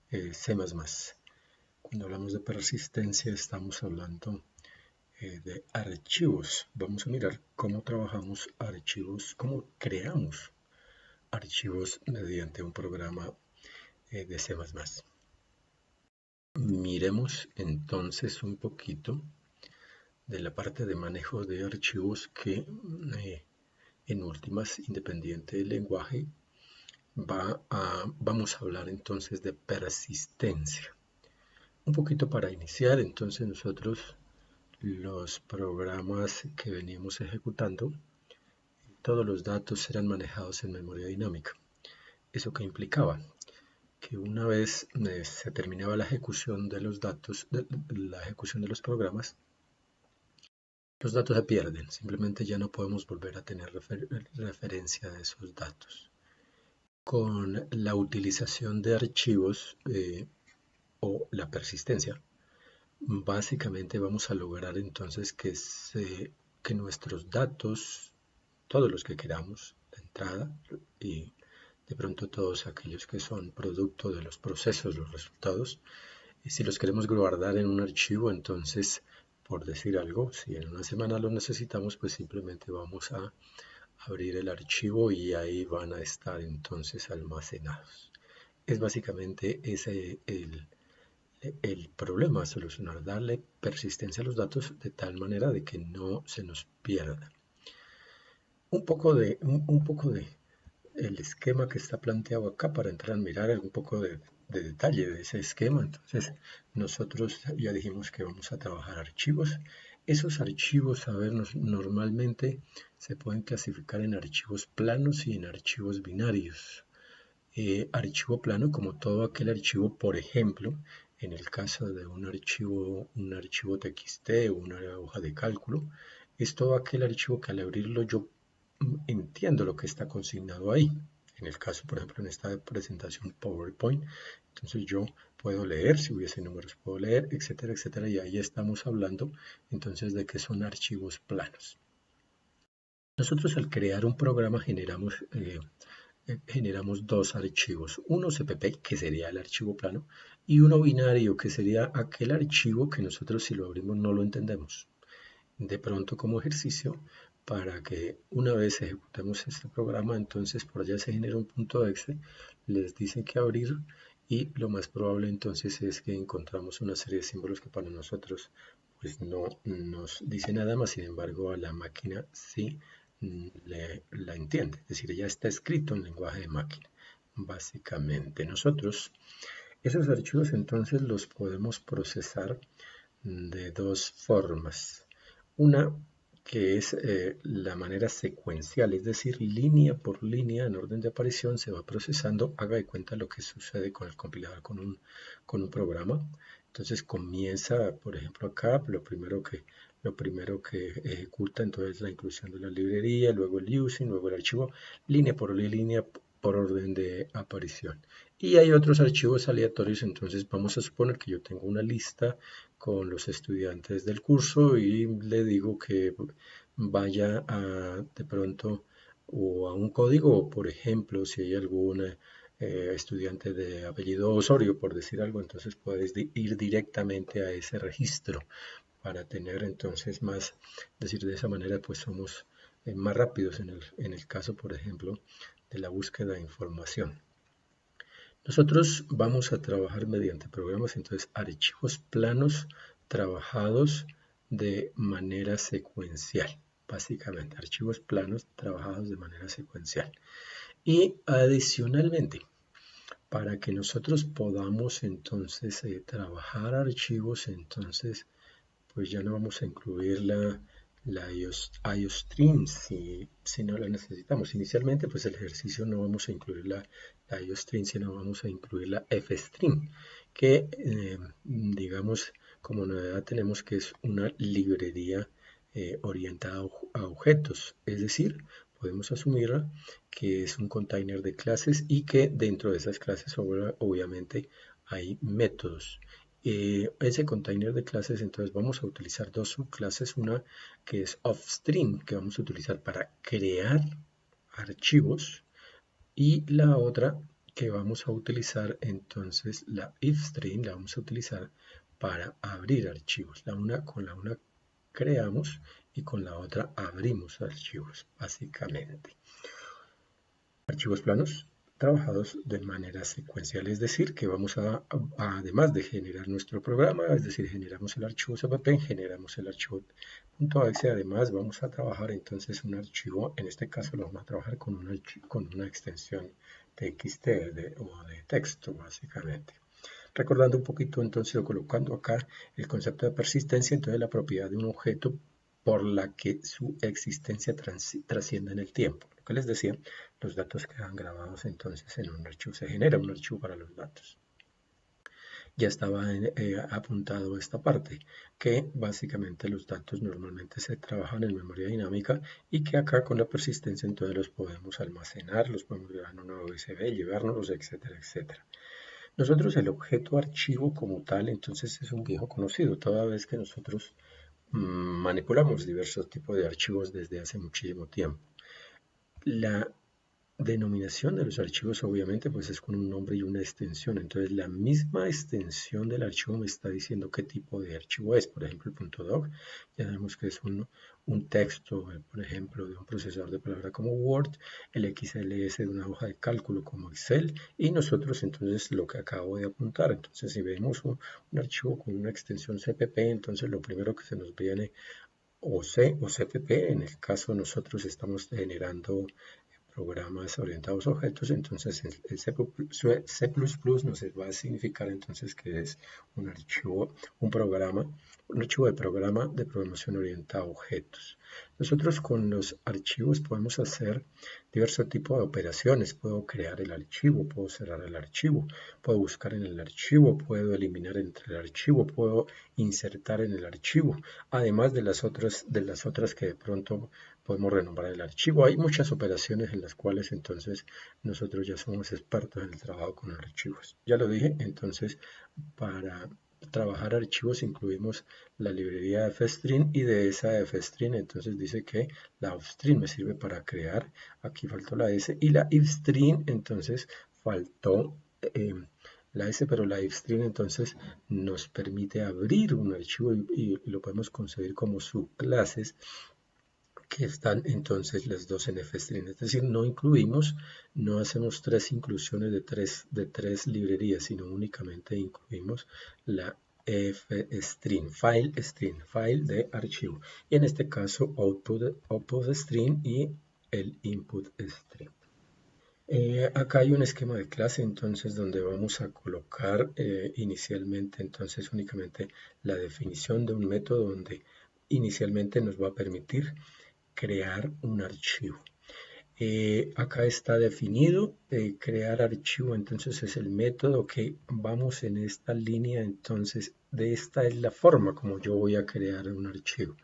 C++. Cuando hablamos de persistencia estamos hablando de archivos. Vamos a mirar cómo trabajamos archivos, cómo creamos archivos mediante un programa de C++. Miremos entonces un poquito de la parte de manejo de archivos que en últimas, independiente del lenguaje, vamos a hablar entonces de persistencia. Un poquito para iniciar, entonces nosotros los programas que veníamos ejecutando, todos los datos eran manejados en memoria dinámica. ¿Eso qué implicaba? Que una vez se terminaba la ejecución de los datos, la ejecución de los programas, los datos se pierden, simplemente ya no podemos volver a tener referencia de esos datos. Con la utilización de archivos o la persistencia, básicamente vamos a lograr entonces que nuestros datos, todos los que queramos, de entrada y de pronto todos aquellos que son producto de los procesos, los resultados, y si los queremos guardar en un archivo, entonces, por decir algo, si en una semana lo necesitamos, pues simplemente vamos a abrir el archivo y ahí van a estar entonces almacenados. Es básicamente ese el problema a solucionar, darle persistencia a los datos de tal manera de que no se nos pierda. Un poco de el esquema que está planteado acá para entrar a mirar un poco de detalle de ese esquema. Entonces, nosotros ya dijimos que vamos a trabajar archivos. Esos archivos, a ver, normalmente se pueden clasificar en archivos planos y en archivos binarios. Archivo plano, como todo aquel archivo, por ejemplo, en el caso de un archivo TXT o una hoja de cálculo, es todo aquel archivo que al abrirlo yo entiendo lo que está consignado ahí. En el caso, por ejemplo, en esta presentación PowerPoint, entonces yo puedo leer, si hubiese números puedo leer, etcétera, etcétera, y ahí estamos hablando entonces de que son archivos planos. Nosotros al crear un programa generamos dos archivos, uno CPP, que sería el archivo plano, y uno binario, que sería aquel archivo que nosotros si lo abrimos no lo entendemos. De pronto como ejercicio, para que una vez ejecutemos este programa, entonces por allá se genera un punto exe, les dicen que abrir y lo más probable entonces es que encontramos una serie de símbolos que para nosotros pues no nos dice nada más, sin embargo a la máquina sí la entiende, es decir, ya está escrito en lenguaje de máquina. Básicamente nosotros esos archivos entonces los podemos procesar de dos formas. Una que es la manera secuencial, es decir, línea por línea en orden de aparición se va procesando. Haga de cuenta lo que sucede con el compilador con un programa. Entonces comienza, por ejemplo, acá, lo primero que ejecuta entonces la inclusión de la librería, luego el using, luego el archivo, línea por orden de aparición. Y hay otros archivos aleatorios, entonces vamos a suponer que yo tengo una lista con los estudiantes del curso y le digo que vaya de pronto o a un código, por ejemplo, si hay algún estudiante de apellido Osorio, por decir algo, entonces puedes ir directamente a ese registro para tener entonces más, decir de esa manera, pues somos más rápidos en el caso, por ejemplo, de la búsqueda de información. Nosotros vamos a trabajar mediante programas, entonces archivos planos trabajados de manera secuencial, básicamente archivos planos trabajados de manera secuencial. Y adicionalmente, para que nosotros podamos entonces trabajar archivos, entonces pues ya no vamos a incluir la IOStream si no la necesitamos. Inicialmente, pues el ejercicio no vamos a incluir la IOStream, sino vamos a incluir la FStream, que digamos como novedad tenemos que es una librería orientada a objetos, es decir, podemos asumirla que es un container de clases y que dentro de esas clases obviamente hay métodos. Ese container de clases, entonces vamos a utilizar dos subclases, una que es offstream, que vamos a utilizar para crear archivos, y la otra que vamos a utilizar entonces la ifstream, la vamos a utilizar para abrir archivos. Con la una creamos y con la otra abrimos archivos, básicamente. Archivos planos trabajados de manera secuencial, es decir, que vamos además de generar nuestro programa, es decir, generamos el archivo CPP, generamos el archivo .exe, además vamos a trabajar entonces un archivo, en este caso lo vamos a trabajar con una extensión TXT o de texto, básicamente. Recordando un poquito entonces o colocando acá el concepto de persistencia, entonces la propiedad de un objeto por la que su existencia trasciende en el tiempo. Lo que les decía, los datos quedan grabados entonces en un archivo, se genera un archivo para los datos. Ya estaba apuntado esta parte, que básicamente los datos normalmente se trabajan en memoria dinámica y que acá con la persistencia entonces los podemos almacenar, los podemos llevar en una USB, llevárnoslos, etcétera, etcétera. Nosotros el objeto archivo como tal, entonces es un viejo conocido, toda vez que nosotros manipulamos diversos tipos de archivos desde hace muchísimo tiempo. La denominación de los archivos obviamente pues es con un nombre y una extensión, entonces la misma extensión del archivo me está diciendo qué tipo de archivo es. Por ejemplo, el .doc ya sabemos que es un texto, por ejemplo, de un procesador de palabra como Word, el XLS de una hoja de cálculo como Excel, y nosotros entonces lo que acabo de apuntar. Entonces si vemos un archivo con una extensión CPP, entonces lo primero que se nos viene o C o CPP, en el caso nosotros estamos generando programas orientados a objetos, entonces el C++ nos va a significar entonces que es un archivo, un archivo de programación orientada a objetos. Nosotros con los archivos podemos hacer diversos tipos de operaciones. Puedo crear el archivo, puedo cerrar el archivo, puedo buscar en el archivo, puedo eliminar entre el archivo, puedo insertar en el archivo, además de las otras que de pronto podemos renombrar el archivo. Hay muchas operaciones en las cuales entonces nosotros ya somos expertos en el trabajo con archivos. Ya lo dije, entonces para trabajar archivos incluimos la librería fstring y de esa fstring entonces dice que la offstring me sirve para crear, aquí faltó la S, y la ifstring entonces faltó la S, pero la ifstring entonces nos permite abrir un archivo y lo podemos concebir como subclases que están entonces las dos en fstring, es decir, no hacemos tres inclusiones de tres librerías, sino únicamente incluimos la fstring, file de archivo, y en este caso output string y el input string. Acá hay un esquema de clase entonces donde vamos a colocar inicialmente entonces únicamente la definición de un método donde inicialmente nos va a permitir crear un archivo. Acá está definido crear archivo, entonces es el método que vamos en esta línea, entonces de esta es la forma como yo voy a crear un archivo.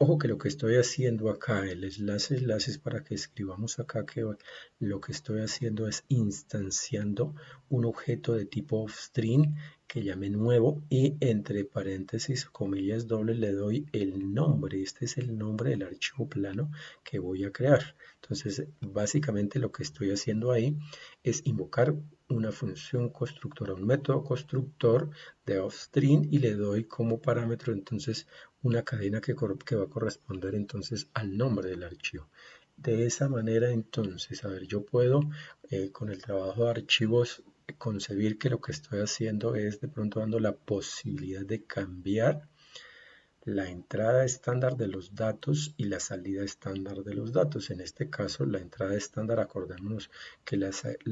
Ojo que lo que estoy haciendo acá, el enlaces para que escribamos acá que lo que estoy haciendo es instanciando un objeto de tipo string que llame nuevo y entre paréntesis, comillas dobles, le doy el nombre. Este es el nombre del archivo plano que voy a crear. Entonces, básicamente lo que estoy haciendo ahí es invocar una función constructora, un método constructor de offstring y le doy como parámetro entonces una cadena que va a corresponder entonces al nombre del archivo. De esa manera entonces, a ver, yo puedo con el trabajo de archivos concebir que lo que estoy haciendo es de pronto dando la posibilidad de cambiar la entrada estándar de los datos y la salida estándar de los datos. En este caso, la entrada estándar, acordémonos que la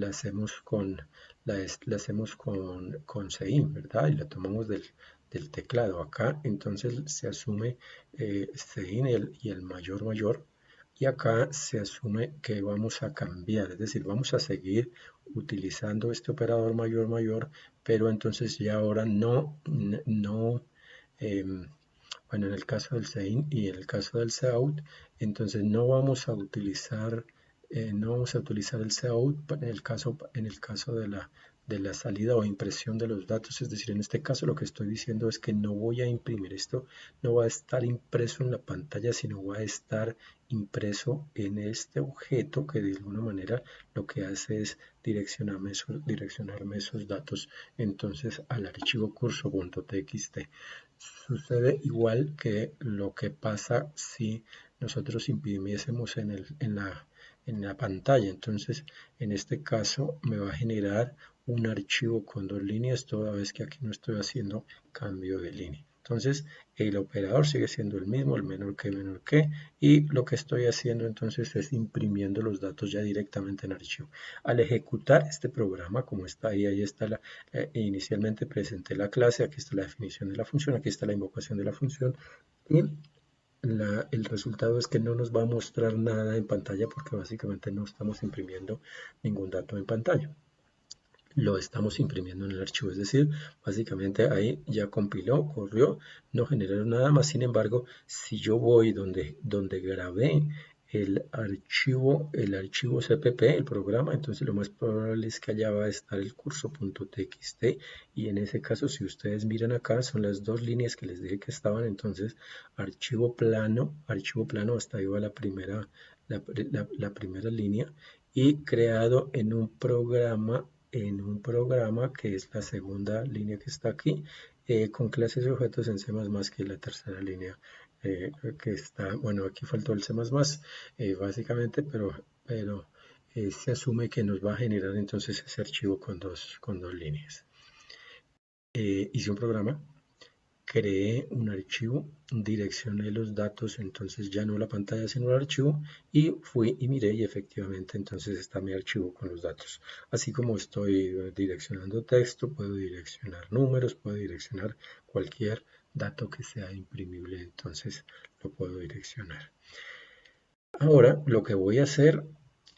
hacemos con CIN, ¿verdad? Y la tomamos del teclado. Acá entonces se asume CIN y el mayor, y acá se asume que vamos a cambiar, es decir, vamos a seguir utilizando este operador mayor, pero entonces ya ahora bueno, en el caso del sein y en el caso del cout, entonces no vamos a utilizar el cout en el caso de la salida o impresión de los datos. Es decir, en este caso lo que estoy diciendo es que no voy a imprimir esto, no va a estar impreso en la pantalla, sino va a estar impreso en este objeto que de alguna manera lo que hace es direccionarme esos datos entonces al archivo curso.txt. Sucede igual que lo que pasa si nosotros imprimiésemos en la pantalla. Entonces, en este caso me va a generar un archivo con dos líneas toda vez que aquí no estoy haciendo cambio de línea. Entonces, el operador sigue siendo el mismo, el menor que, y lo que estoy haciendo entonces es imprimiendo los datos ya directamente en archivo. Al ejecutar este programa, como está ahí está inicialmente presenté la clase, aquí está la definición de la función, aquí está la invocación de la función, y el resultado es que no nos va a mostrar nada en pantalla porque básicamente no estamos imprimiendo ningún dato en pantalla. Lo estamos imprimiendo en el archivo, es decir, básicamente ahí ya compiló, corrió, no generaron nada más. Sin embargo, si yo voy donde grabé el archivo CPP, el programa, entonces lo más probable es que allá va a estar el curso.txt, y en ese caso, si ustedes miran acá, son las dos líneas que les dije que estaban. Entonces archivo plano, hasta ahí va la primera línea, y creado en un programa que es la segunda línea que está aquí, con clases y objetos en C++, que es la tercera línea que está. Bueno, aquí faltó el C++, básicamente, pero se asume que nos va a generar entonces ese archivo con dos líneas. Hice un programa, creé un archivo, direccioné los datos, entonces ya no la pantalla sino el archivo, y fui y miré y efectivamente entonces está mi archivo con los datos. Así como estoy direccionando texto, puedo direccionar números, puedo direccionar cualquier dato que sea imprimible, entonces lo puedo direccionar. Ahora lo que voy a hacer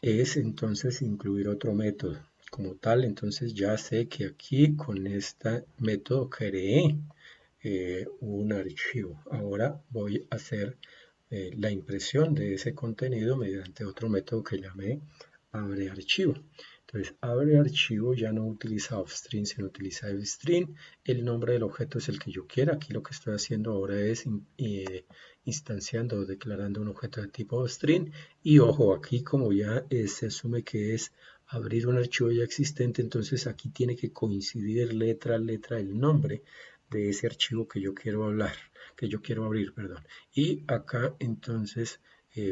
es entonces incluir otro método. Como tal, entonces ya sé que aquí con este método creé un archivo. Ahora voy a hacer la impresión de ese contenido mediante otro método que llamé abre archivo. Entonces, abre archivo ya no utiliza offstring, sino utiliza evstring. El nombre del objeto es el que yo quiera. Aquí lo que estoy haciendo ahora es instanciando o declarando un objeto de tipo offstring. Y ojo, aquí como ya se asume que es abrir un archivo ya existente, entonces aquí tiene que coincidir letra a letra el nombre de ese archivo que yo quiero abrir, perdón. Y acá entonces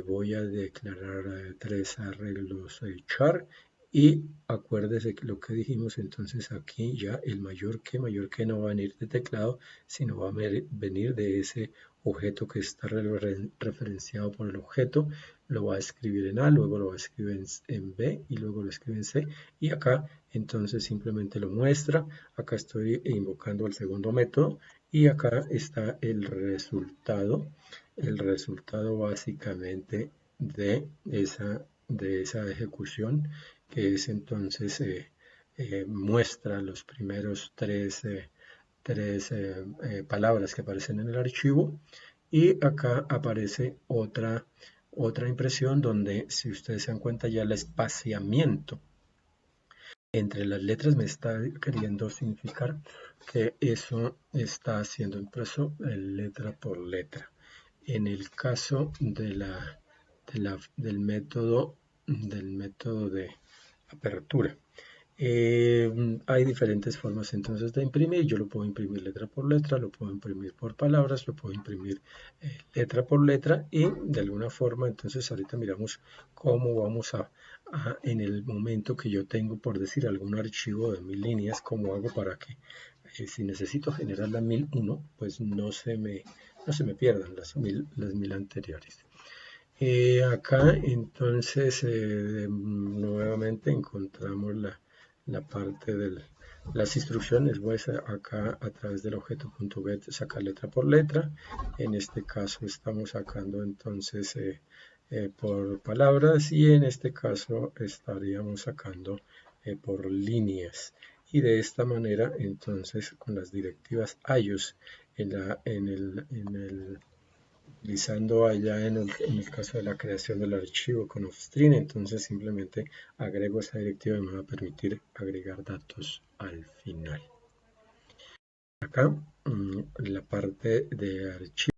voy a declarar 3 arreglos char, y acuérdese que lo que dijimos entonces aquí ya el mayor que no va a venir de teclado, sino va a venir de ese objeto que está referenciado por el objeto. Lo va a escribir en A, luego lo va a escribir en B y luego lo escribe en C, y acá entonces simplemente lo muestra. Acá estoy invocando el segundo método y acá está el resultado básicamente de esa ejecución, que es entonces muestra los primeros tres palabras que aparecen en el archivo, y acá aparece otra impresión donde, si ustedes se dan cuenta, ya el espaciamiento entre las letras me está queriendo significar que eso está siendo impreso letra por letra. En el caso del método de apertura, hay diferentes formas entonces de imprimir. Yo lo puedo imprimir letra por letra, lo puedo imprimir por palabras, lo puedo imprimir letra por letra, y de alguna forma entonces ahorita miramos cómo vamos en el momento que yo tengo, por decir, algún archivo de 1000 líneas, cómo hago para que si necesito generar la 1001, pues no se me pierdan las mil anteriores. Acá entonces nuevamente encontramos la parte de las instrucciones. Voy acá a través del objeto .get sacar letra por letra. En este caso estamos sacando entonces por palabras, y en este caso estaríamos sacando por líneas. Y de esta manera entonces con las directivas IOS en el utilizando allá en el caso de la creación del archivo con Offstream, entonces simplemente agrego esa directiva y me va a permitir agregar datos al final. Acá, la parte de archivo.